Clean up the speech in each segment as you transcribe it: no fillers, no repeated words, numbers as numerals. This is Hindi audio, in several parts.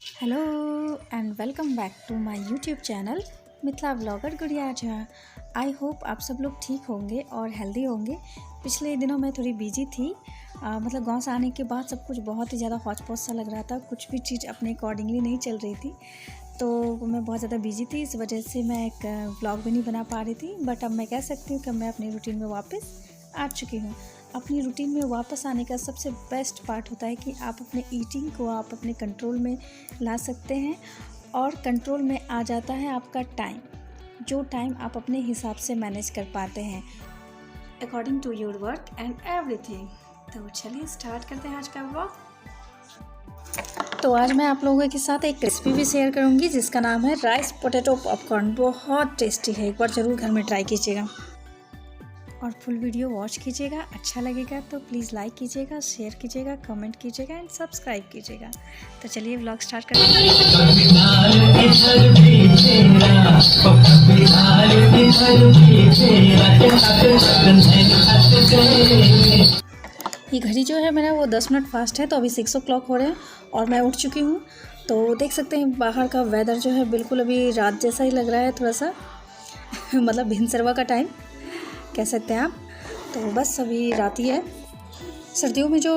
Hello and welcome back to my YouTube channel Mithila vlogger Gudiya Jha. I hope आप सब लोग ठीक होंगे और हेल्दी होंगे। पिछले दिनों मैं थोड़ी बिजी थी। मतलब गांव से आने के बाद सब कुछ बहुत ही ज़्यादा हौच पौच सा लग रहा था, कुछ भी चीज़ अपने अकॉर्डिंगली नहीं चल रही थी। तो मैं बहुत ज़्यादा बिजी थी, इस वजह से मैं एक व्लॉग भी नहीं बना पा रही थी। बट अब मैं कह सकती हूँ कि मैं अपनी रूटीन में वापस आ चुकी हूँ। अपनी रूटीन में वापस आने का सबसे बेस्ट पार्ट होता है कि आप अपने ईटिंग को आप अपने कंट्रोल में ला सकते हैं और कंट्रोल में आ जाता है आपका टाइम, जो टाइम आप अपने हिसाब से मैनेज कर पाते हैं according to your work and everything. तो चलिए स्टार्ट करते हैं आज का व्लॉग। तो आज मैं आप लोगों के साथ एक रेसिपी भी शेयर करूंगी जिसका नाम है राइस पोटैटो पॉपकॉर्न। बहुत टेस्टी है, एक बार ज़रूर घर में ट्राई कीजिएगा और फुल वीडियो वॉच कीजिएगा। अच्छा लगेगा तो प्लीज़ लाइक कीजिएगा, शेयर कीजिएगा, कमेंट कीजिएगा एंड सब्सक्राइब कीजिएगा। तो चलिए व्लॉग स्टार्ट करते हैं। ये घड़ी जो है मेरा वो 10 मिनट फास्ट है, तो अभी 6 o'clock हो रहे हैं और मैं उठ चुकी हूँ। तो देख सकते हैं बाहर का वेदर जो है बिल्कुल अभी रात जैसा ही लग रहा है, थोड़ा सा मतलब भिनसरवा का टाइम कह सकते हैं आप। तो बस अभी रात ही है। सर्दियों में जो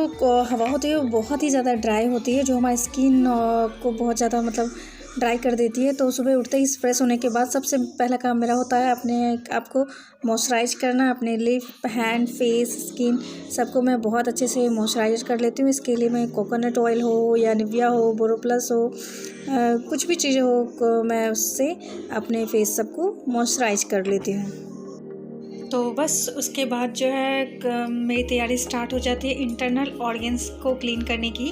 हवा होती है वो बहुत ही ज़्यादा ड्राई होती है, जो हमारी स्किन को बहुत ज़्यादा मतलब ड्राई कर देती है। तो सुबह उठते ही फ्रेश होने के बाद सबसे पहला काम मेरा होता है अपने आप को मॉइस्चराइज करना। अपने लिप, हैंड, फेस, स्किन सबको मैं बहुत अच्छे से मॉइस्चराइज कर लेती हूँ। इसके लिए मैं कोकोनट ऑयल हो या निविया हो, बोरोप्लस हो, कुछ भी चीज़ हो, मैं उससे अपने फेस सबको मॉइस्चराइज कर लेती हूँ। तो बस उसके बाद जो है मेरी तैयारी स्टार्ट हो जाती है इंटरनल ऑर्गन्स को क्लीन करने की।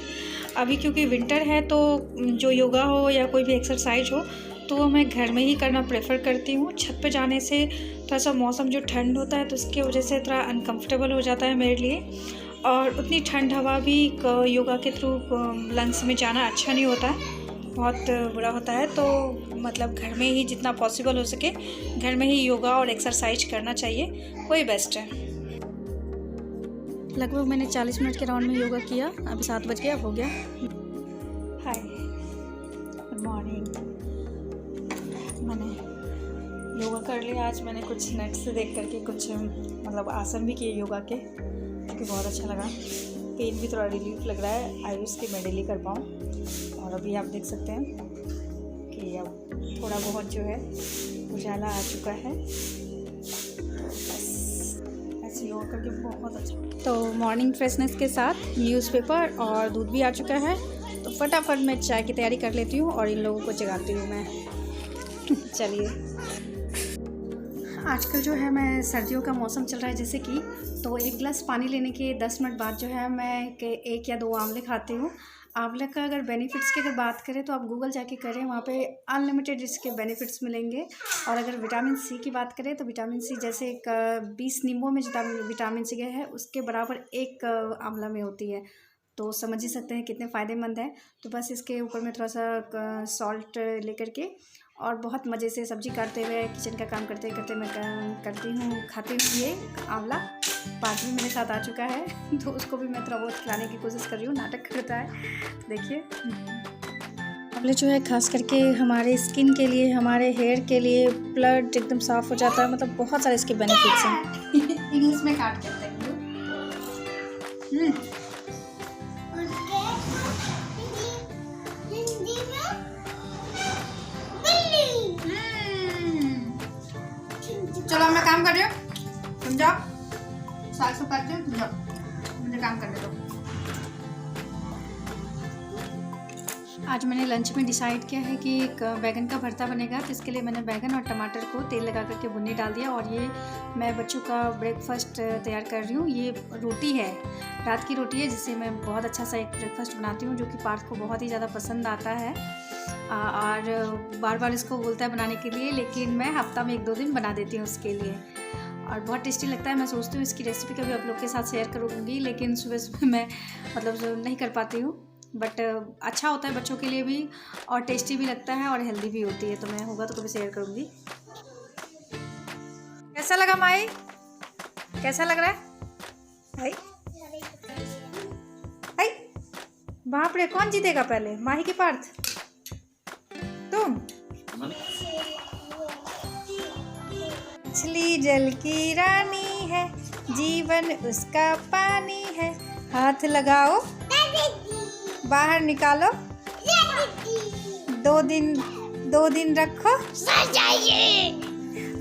अभी क्योंकि विंटर है तो जो योगा हो या कोई भी एक्सरसाइज हो तो वो मैं घर में ही करना प्रेफर करती हूँ। छत पे जाने से थोड़ा सा मौसम जो ठंड होता है तो उसकी वजह से थोड़ा अनकंफर्टेबल हो जाता है मेरे लिए, और उतनी ठंड हवा भी योगा के थ्रू लंग्स में जाना अच्छा नहीं होता है, बहुत बुरा होता है। तो मतलब घर में ही जितना पॉसिबल हो सके घर में ही योगा और एक्सरसाइज करना चाहिए, वही बेस्ट है। लगभग मैंने 40 मिनट के राउंड में योगा किया। अभी 7 बज गया, हो गया। हाय, गुड मॉर्निंग। मैंने योगा कर लिया आज। मैंने कुछ नेट से देख करके कुछ मतलब आसन भी किए योगा के, क्योंकि बहुत अच्छा लगा। पेन भी थोड़ा रिलीफ लग रहा है, आई विश कि मैं डेली कर पाऊँ। और अभी आप देख सकते हैं कि अब थोड़ा बहुत जो है उजाला आ चुका है। बस ऐसे योगा करके बहुत अच्छा। तो मॉर्निंग फ्रेशनेस के साथ न्यूज़पेपर और दूध भी आ चुका है, तो फटाफट मैं चाय की तैयारी कर लेती हूँ और इन लोगों को जगाती हूँ मैं। चलिए, आजकल जो है मैं सर्दियों का मौसम चल रहा है जैसे कि, तो एक गिलास पानी लेने के 10 मिनट बाद जो है मैं एक या 2 आंवले खाती हूँ। आंवले का अगर बेनिफिट्स की अगर बात करें तो आप गूगल जाके करें, वहाँ पे अनलिमिटेड इसके बेनिफिट्स मिलेंगे। और अगर विटामिन सी की बात करें तो विटामिन सी जैसे एक 20 नींबुओं में जितना विटामिन सी है उसके बराबर एक आंवला में होती है। तो समझ ही सकते हैं कितने फ़ायदेमंद है। तो बस इसके ऊपर में थोड़ा सा सॉल्ट लेकर के और बहुत मज़े से सब्ज़ी काटते हुए किचन का काम करते करते मैं करती हूँ, खाती हूँ ये आंवला। पार्ट भी मेरे साथ आ चुका है तो उसको भी मैं थोड़ा बहुत खिलाने की कोशिश कर रही हूँ, नाटक करता है। देखिए, आंवले जो है खास करके हमारे स्किन के लिए, हमारे हेयर के लिए, ब्लड एकदम साफ़ हो जाता है। मतलब बहुत सारे इसके बेनिफिट्स हैं। इंग्लिश में काट करते हैं। चलो मैं काम कर रही हूँ, तुम जाओ। साग सब काटते हो, तुम जाओ, मुझे काम करने दो। आज मैंने लंच में डिसाइड किया है कि एक बैगन का भरता बनेगा, तो इसके लिए मैंने बैगन और टमाटर को तेल लगा करके भुनने डाल दिया। और ये मैं बच्चों का ब्रेकफास्ट तैयार कर रही हूँ। ये रोटी है, रात की रोटी है, जिससे मैं बहुत अच्छा सा एक ब्रेकफास्ट बनाती हूँ, जो कि पार्थ को बहुत ही ज़्यादा पसंद आता है। और बार बार इसको बोलता है बनाने के लिए, लेकिन मैं हफ्ता में 1-2 दिन बना देती हूँ उसके लिए, और बहुत टेस्टी लगता है। मैं सोचती हूँ इसकी रेसिपी कभी आप लोग के साथ शेयर करूँगी, लेकिन सुबह सुबह मैं मतलब नहीं कर पाती हूँ। बट अच्छा होता है बच्चों के लिए भी, और टेस्टी भी लगता है और हेल्दी भी होती है। तो मैं होगा तो कभी शेयर करूँगी। कैसा लगा माई? कैसा लग रहा है भाई? भाई बाप रे, कौन जीतेगा पहले, माही की पार्थ? तुम? मछली जल की रानी है, जीवन उसका पानी है। हाथ लगाओ, बाहर निकालो, 2 दिन रखो,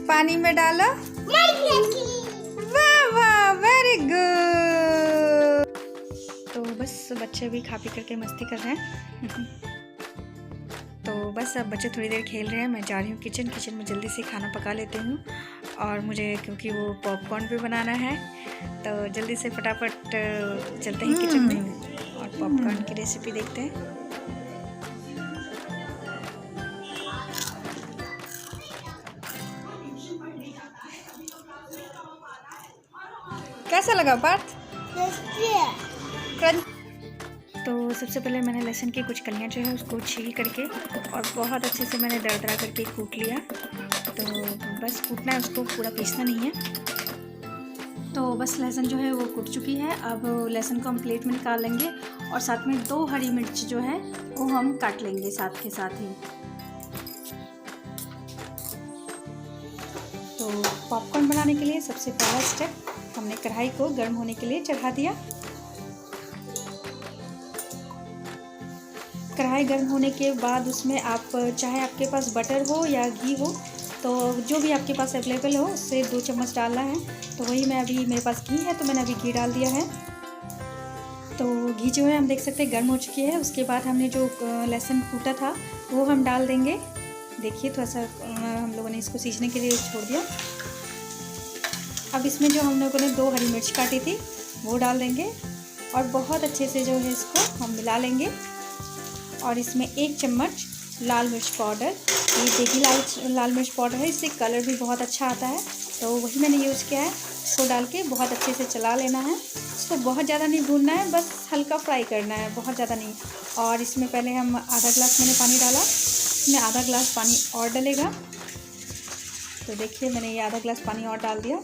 पानी में डालो। वाह वाह, वेरी गुड। तो बस बच्चे भी खा पी करके मस्ती कर रहे हैं। तो बस अब बच्चे थोड़ी देर खेल रहे हैं, मैं जा रही हूँ किचन में जल्दी से खाना पका लेती हूँ। और मुझे क्योंकि वो पॉपकॉर्न भी बनाना है तो जल्दी से फटाफट चलते हैं किचन में और पॉपकॉर्न की रेसिपी देखते हैं। कैसा लगा पार्थ? तो सबसे पहले मैंने लहसुन की कुछ कलियां जो है उसको छील करके और बहुत अच्छे से मैंने दरदरा करके कूट लिया। तो बस कूटना है उसको, पूरा पीसना नहीं है। तो बस लहसुन जो है वो कूट चुकी है। अब लहसुन को हम प्लेट में निकाल लेंगे और साथ में 2 हरी मिर्च जो है वो हम काट लेंगे साथ के साथ ही। तो पॉपकॉर्न बनाने के लिए सबसे पहला स्टेप, हमने कढ़ाई को गर्म होने के लिए चढ़ा दिया। कढ़ाई गर्म होने के बाद उसमें आप चाहे आपके पास बटर हो या घी हो, तो जो भी आपके पास अवेलेबल हो उससे 2 चम्मच डालना है। तो वही मैं अभी, मेरे पास घी है तो मैंने अभी घी डाल दिया है। तो घी जो है हम देख सकते हैं गर्म हो चुकी है। उसके बाद हमने जो लहसुन कूटा था वो हम डाल देंगे। देखिए थोड़ा सा हम लोगों ने इसको सीजने के लिए छोड़ दिया। अब इसमें जो हम लोगों ने 2 हरी मिर्च काटी थी वो डाल देंगे और बहुत अच्छे से जो है इसको हम मिला लेंगे। और इसमें 1 चम्मच लाल मिर्च पाउडर, ये देगी लाल मिर्च पाउडर है, इससे कलर भी बहुत अच्छा आता है तो वही मैंने यूज़ किया है। इसको डाल के बहुत अच्छे से चला लेना है। इसको बहुत ज़्यादा नहीं भूनना है, बस हल्का फ्राई करना है, बहुत ज़्यादा नहीं। और इसमें पहले हम आधा ग्लास मैंने पानी डाला, इसमें आधा ग्लास पानी और डलेगा। तो देखिए मैंने ये आधा ग्लास पानी और डाल दिया।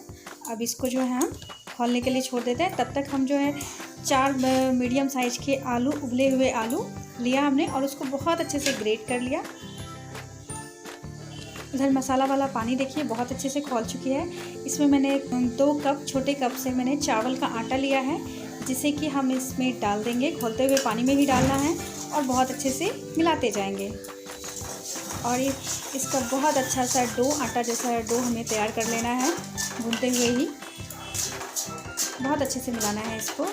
अब इसको जो है हम खौलने के लिए छोड़ देते हैं। तब तक हम जो है 4 मीडियम साइज़ के आलू, उबले हुए आलू लिया हमने और उसको बहुत अच्छे से ग्रेट कर लिया। उधर मसाला वाला पानी देखिए बहुत अच्छे से खौल चुकी है। इसमें मैंने 2 कप, छोटे कप से मैंने चावल का आटा लिया है, जिसे कि हम इसमें डाल देंगे। खोलते हुए पानी में ही डालना है और बहुत अच्छे से मिलाते जाएंगे। और ये इसका बहुत अच्छा सा डो, आटा जैसा डो हमें तैयार कर लेना है, भूनते हुए ही बहुत अच्छे से मिलाना है इसको।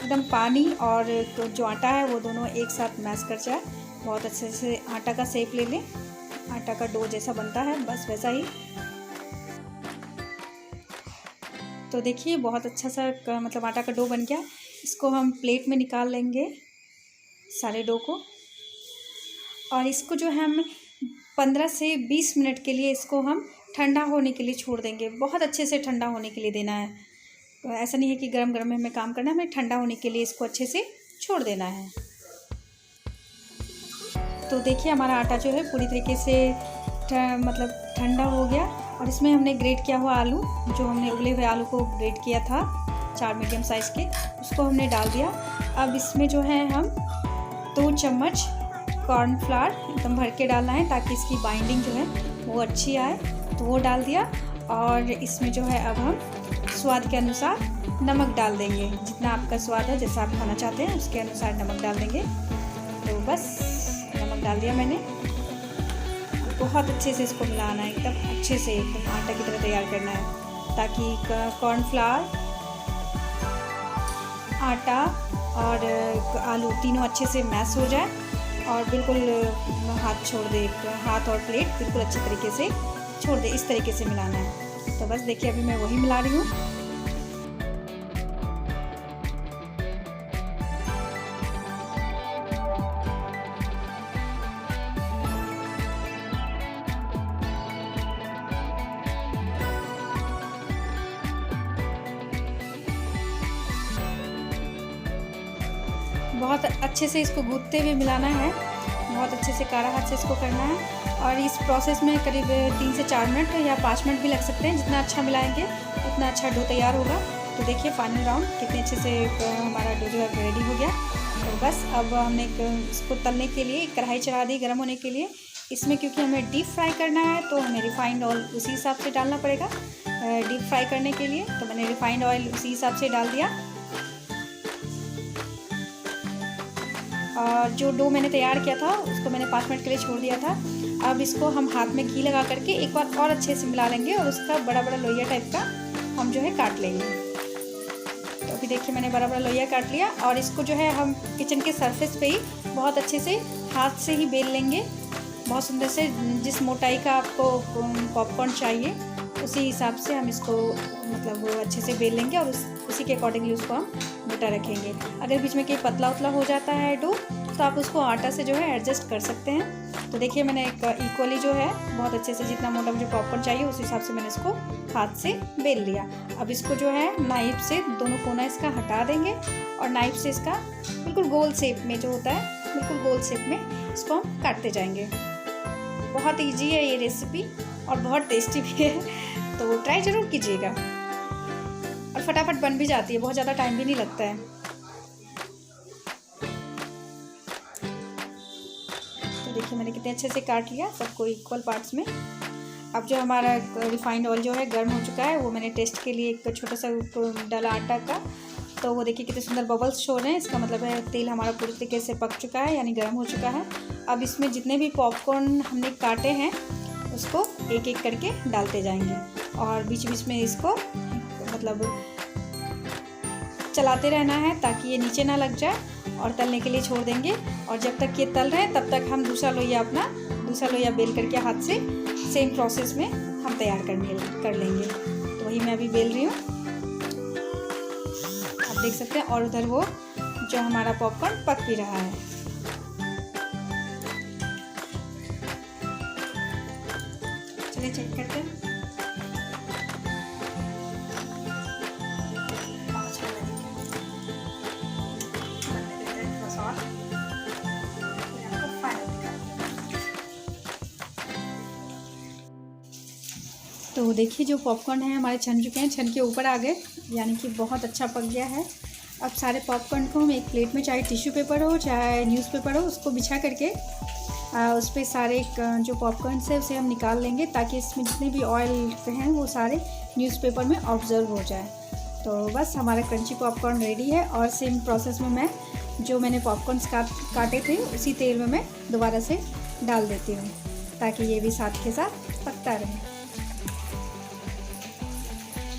एकदम पानी और जो आटा है वो दोनों एक साथ मैश कर जाए, बहुत अच्छे से आटा का शेप ले लें। आटा का डो जैसा बनता है बस वैसा ही। तो देखिए बहुत अच्छा सा मतलब आटा का डो बन गया। इसको हम प्लेट में निकाल लेंगे सारे डो को। और इसको जो है हम 15 से 20 मिनट के लिए इसको हम ठंडा होने के लिए छोड़ देंगे। बहुत अच्छे से ठंडा होने के लिए देना है, तो ऐसा नहीं है कि गरम गरम में हमें काम करना है, हमें ठंडा होने के लिए इसको अच्छे से छोड़ देना है। तो देखिए हमारा आटा जो है पूरी तरीके से मतलब ठंडा हो गया। और इसमें हमने ग्रेट किया हुआ आलू, जो हमने उबले हुए आलू को ग्रेट किया था 4 मीडियम साइज़ के, उसको हमने डाल दिया। अब इसमें जो है हम 2 चम्मच कॉर्नफ्लावर एकदम भर के डालना है ताकि इसकी बाइंडिंग जो है वो अच्छी आए, तो वो डाल दिया। और इसमें जो है अब हम स्वाद के अनुसार नमक डाल देंगे, जितना आपका स्वाद है, जैसा आप खाना चाहते हैं उसके अनुसार नमक डाल देंगे। तो बस नमक डाल दिया मैंने। बहुत अच्छे से इसको मिलाना है, एकदम अच्छे से, एकदम आटा की तरह तैयार करना है ताकि कॉर्नफ्लावर, आटा और आलू तीनों अच्छे से मैश हो जाए और बिल्कुल हाथ छोड़ दे, हाथ और प्लेट बिल्कुल अच्छे तरीके से छोड़ दे। इस तरीके से मिलाना है। तो बस देखिए अभी मैं वही मिला रही हूँ। बहुत अच्छे से इसको गूंथते हुए मिलाना है, बहुत अच्छे से काढ़ा हाथ से इसको करना है। और इस प्रोसेस में करीब 3 से 4 मिनट या 5 मिनट भी लग सकते हैं। जितना अच्छा मिलाएंगे उतना अच्छा डो तैयार होगा। तो देखिए फाइनल राउंड कितने अच्छे से हमारा डो जो है रेडी हो गया। तो बस अब हमने इसको तलने के लिए कढ़ाई चढ़ा दी गर्म होने के लिए। इसमें क्योंकि हमें डीप फ्राई करना है तो हमें रिफाइंड ऑयल उसी हिसाब से डालना पड़ेगा डीप फ्राई करने के लिए। तो मैंने रिफाइंड ऑयल उसी हिसाब से डाल दिया। और जो डो मैंने तैयार किया था उसको मैंने 5 मिनट के लिए छोड़ दिया था। अब इसको हम हाथ में घी लगा करके एक बार और अच्छे से मिला लेंगे और उसका बड़ा बड़ा लोइया टाइप का हम जो है काट लेंगे। तो अभी देखिए मैंने बड़ा बड़ा लोइया काट लिया और इसको जो है हम किचन के सरफेस पे ही बहुत अच्छे से हाथ से ही बेल लेंगे। बहुत सुंदर से जिस मोटाई का आपको पॉपकॉर्न चाहिए उसी हिसाब से हम इसको मतलब अच्छे से बेल लेंगे और उसी के अकॉर्डिंगली उसको हम मोटा रखेंगे। अगर बीच में कहीं पतला उतला हो जाता है डो तो आप उसको आटा से जो है एडजस्ट कर सकते हैं। तो देखिए मैंने एक इक्वली जो है बहुत अच्छे से जितना मोटा मुझे पॉपकॉर्न चाहिए उस हिसाब से मैंने इसको हाथ से बेल लिया। अब इसको जो है नाइफ से दोनों कोना इसका हटा देंगे और नाइफ से इसका बिल्कुल गोल शेप में जो होता है बिल्कुल गोल शेप में इसको हम काटते जाएंगे। बहुत ईजी है ये रेसिपी और बहुत टेस्टी भी है, तो ट्राई ज़रूर कीजिएगा और फटाफट बन भी जाती है, बहुत ज़्यादा टाइम भी नहीं लगता है। तो देखिए मैंने कितने अच्छे से काट लिया सबको इक्वल पार्ट्स में। अब जो हमारा रिफाइंड ऑयल जो है गर्म हो चुका है, वो मैंने टेस्ट के लिए एक छोटा सा डाला आटा का। तो वो देखिए कितने सुंदर बबल्स शो रहे हैं, इसका मतलब है तेल हमारा पूरी तरीके से पक चुका है यानी गर्म हो चुका है। अब इसमें जितने भी पॉपकॉर्न हमने काटे हैं उसको एक एक करके डालते जाएंगे और बीच बीच में इसको मतलब चलाते रहना है ताकि ये नीचे ना लग जाए और तलने के लिए छोड़ देंगे। और जब तक ये तल रहे हैं तब तक हम दूसरा लोइया बेल करके हाथ से सेम प्रोसेस में हम तैयार कर लेंगे। तो वही मैं अभी बेल रही हूँ, आप देख सकते हैं। और उधर वो जो हमारा पॉपकॉर्न पक भी रहा है। चलिए चेक करते हैं। तो देखिए जो पॉपकॉर्न है हमारे छन चुके हैं, छन के ऊपर आ गए यानी कि बहुत अच्छा पक गया है। अब सारे पॉपकॉर्न को हम एक प्लेट में चाहे टिश्यू पेपर हो चाहे न्यूज़पेपर हो उसको बिछा करके उस पर सारे जो पॉपकॉर्न है उसे हम निकाल लेंगे ताकि इसमें जितने भी ऑयल हैं वो सारे न्यूज़पेपर में ऑब्जर्व हो जाए। तो बस हमारा क्रंची पॉपकॉर्न रेडी है। और सेम प्रोसेस में मैंने पॉपकॉर्न्स काटे थे उसी तेल में मैं दोबारा से डाल देती हूँ ताकि ये भी साथ के साथ पकता रहे।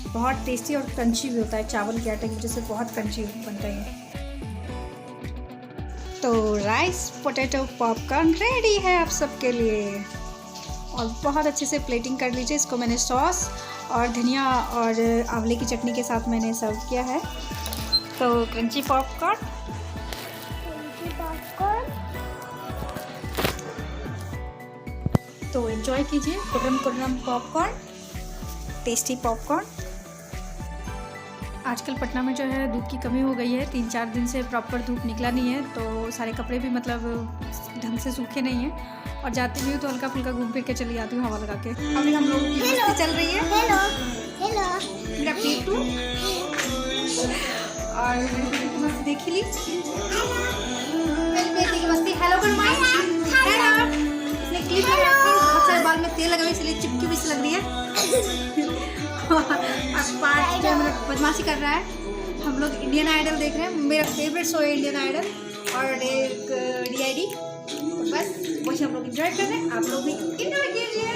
बहुत टेस्टी और क्रंची भी होता है, चावल के आटे की वजह से बहुत क्रंची बनता है। तो राइस पोटैटो पॉपकॉर्न रेडी है आप सबके लिए और बहुत अच्छे से प्लेटिंग कर लीजिए। इसको मैंने सॉस और धनिया और आंवले की चटनी के साथ मैंने सर्व किया है। तो क्रंची पॉपकॉर्न तो एंजॉय कीजिए Kurram Kurram popcorn, tasty popcorn. आजकल पटना में जो है धूप की कमी हो गई है, 3-4 दिन से प्रॉपर धूप निकला नहीं है तो सारे कपड़े भी मतलब ढंग से सूखे नहीं हैं और जाती भी हूँ तो हल्का फुल्का घूम फिर के चली जाती हूँ हवा लगा के। अभी हम लोगों की मस्ती चल रही है। हेलो मेरा पीटू और मस्ती देख ली मस्ती। हेलो बहुत सारे बाल में तेल लगा हुआ इसलिए चिपकी भी लग रही है। अब पार्ट जो मतलब बदमाशी कर रहा है। हम लोग इंडियन आइडल देख रहे हैं, मेरा फेवरेट शो है इंडियन आइडल और एक DID। तो बस वही हम लोग एंजॉय कर रहे हैं, आप लोग भी एंजॉय कीजिए।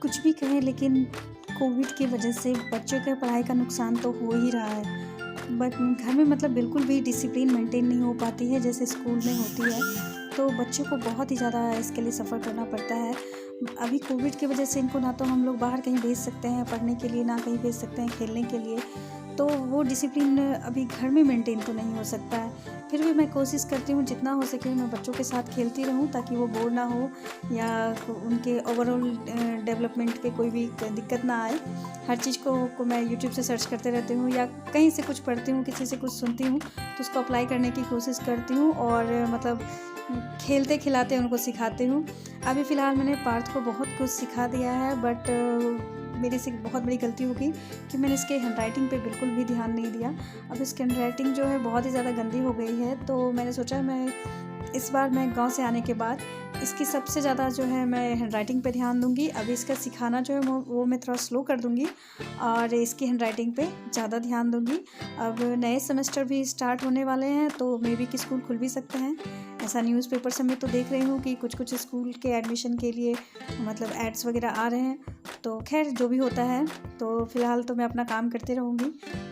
कुछ भी कहें लेकिन कोविड की वजह से बच्चों के पढ़ाई का नुकसान तो हो ही रहा है। बट घर में मतलब बिल्कुल भी डिसिप्लिन मेंटेन नहीं हो पाती है जैसे स्कूल में होती है, तो बच्चों को बहुत ही ज़्यादा इसके लिए सफ़र करना पड़ता है। अभी कोविड की वजह से इनको ना तो हम लोग बाहर कहीं भेज सकते हैं पढ़ने के लिए, ना कहीं भेज सकते हैं खेलने के लिए, तो वो डिसिप्लिन अभी घर में मेंटेन तो नहीं हो सकता है। फिर भी मैं कोशिश करती हूँ जितना हो सके मैं बच्चों के साथ खेलती रहूँ ताकि वो बोर ना हो या उनके ओवरऑल डेवलपमेंट पे कोई भी दिक्कत ना आए। हर चीज़ को मैं यूट्यूब से सर्च करते रहती हूँ या कहीं से कुछ पढ़ती हूँ, किसी से कुछ सुनती हूँ तो उसको अप्लाई करने की कोशिश करती हूँ और मतलब खेलते खिलाते उनको सिखाती हूँ। अभी फ़िलहाल मैंने पार्थ को बहुत कुछ सिखा दिया है, बट मेरे से बहुत बड़ी गलती होगी कि मैंने इसके हैंडराइटिंग पे बिल्कुल भी ध्यान नहीं दिया। अब इसकी हैंडराइटिंग जो है बहुत ही ज़्यादा गंदी हो गई है, तो मैंने सोचा इस बार मैं गांव से आने के बाद इसकी सबसे ज़्यादा जो है मैं हैंडराइटिंग पे ध्यान दूंगी। अभी इसका सिखाना जो है वो मैं थोड़ा स्लो कर दूंगी और इसकी हैंडराइटिंग पे ज़्यादा ध्यान दूंगी। अब नए सेमेस्टर भी स्टार्ट होने वाले हैं, तो मे बी कि स्कूल खुल भी सकते हैं। ऐसा न्यूज़पेपर से मैं तो देख रही हूँ कि कुछ स्कूल के एडमिशन के लिए मतलब एड्स वगैरह आ रहे हैं। तो खैर जो भी होता है, तो फ़िलहाल तो मैं अपना काम करती रहूँगी।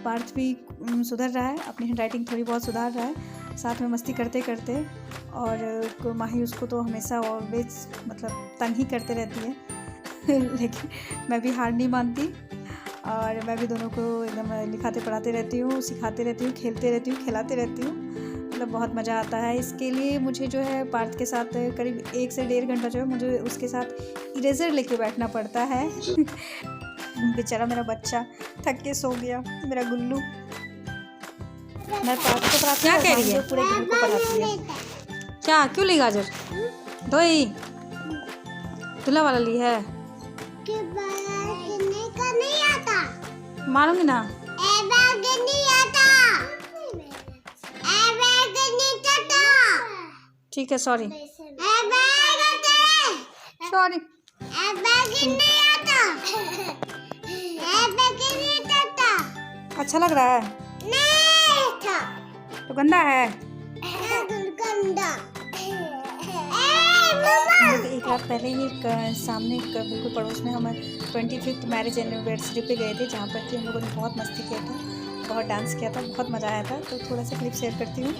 पार्थ भी सुधर रहा है, अपनी हैंडराइटिंग थोड़ी बहुत सुधार रहा है, साथ में मस्ती करते करते। और माही उसको तो हमेशा ऑलवेज मतलब तंग ही करते रहती है लेकिन मैं भी हार नहीं मानती और मैं भी दोनों को एकदम लिखाते पढ़ाते रहती हूँ, सिखाते रहती हूँ, खेलते रहती हूँ, खिलाते रहती हूँ। मतलब बहुत मज़ा आता है। इसके लिए मुझे जो है पार्थ के साथ करीब 1 से 1.5 घंटा जो है मुझे उसके साथ इरेज़र लेके बैठना पड़ता है बेचारा मेरा बच्चा थक के सो गया, मेरा गुल्लू। मैं पार्थ को पढ़ाती हूँ, क्या कह रही है, पूरे घर को पढ़ाती है। क्या क्यों ली गाजर? दही दूल्हा वाला ली है, नहीं आता मारूंगी ना। ठीक है, सॉरी सॉरी। अच्छा लग रहा है? तो गंदा है। एक रात पहले ही सामने बिल्कुल पड़ोस में हम 25th मैरिज एनिवर्सरी पे गए थे, जहाँ पर कि हम लोगों ने बहुत मस्ती किया था, बहुत डांस किया था, बहुत मज़ा आया था। तो थोड़ा सा क्लिप शेयर करती हूँ।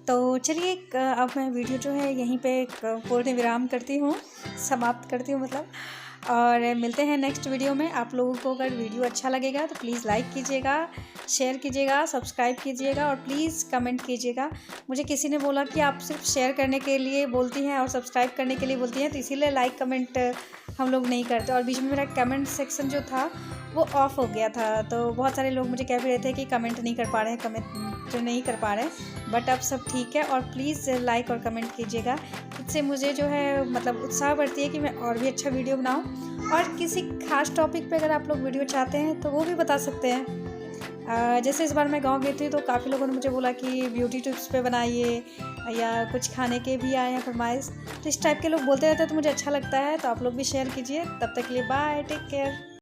तो चलिए अब मैं वीडियो जो है यहीं पे पूर्ण विराम करती हूँ, समाप्त करती हूँ मतलब। और मिलते हैं नेक्स्ट वीडियो में। आप लोगों को अगर वीडियो अच्छा लगेगा तो प्लीज़ लाइक कीजिएगा, शेयर कीजिएगा, सब्सक्राइब कीजिएगा और प्लीज़ कमेंट कीजिएगा। मुझे किसी ने बोला कि आप सिर्फ शेयर करने के लिए बोलती हैं और सब्सक्राइब करने के लिए बोलती हैं, तो इसीलिए लाइक कमेंट हम लोग नहीं करते। और बीच में मेरा कमेंट सेक्शन जो था वो ऑफ हो गया था, तो बहुत सारे लोग मुझे कह भी रहे थे कि कमेंट नहीं कर पा रहे हैं, कमेंट नहीं कर पा रहे हैं, बट अब सब ठीक है। और प्लीज़ लाइक और कमेंट कीजिएगा, इससे मुझे जो है मतलब उत्साह बढ़ती है कि मैं और भी अच्छा वीडियो बनाऊं। और किसी खास टॉपिक पे अगर आप लोग वीडियो चाहते हैं तो वो भी बता सकते हैं। जैसे इस बार मैं गांव गई थी तो काफ़ी लोगों ने मुझे बोला कि ब्यूटी टिप्स पे बनाइए या कुछ खाने के भी आए हैं फरमाइश, तो इस टाइप के लोग बोलते रहते हैं तो मुझे अच्छा लगता है। तो आप लोग भी शेयर कीजिए। तब तक के लिए बाय, टेक केयर।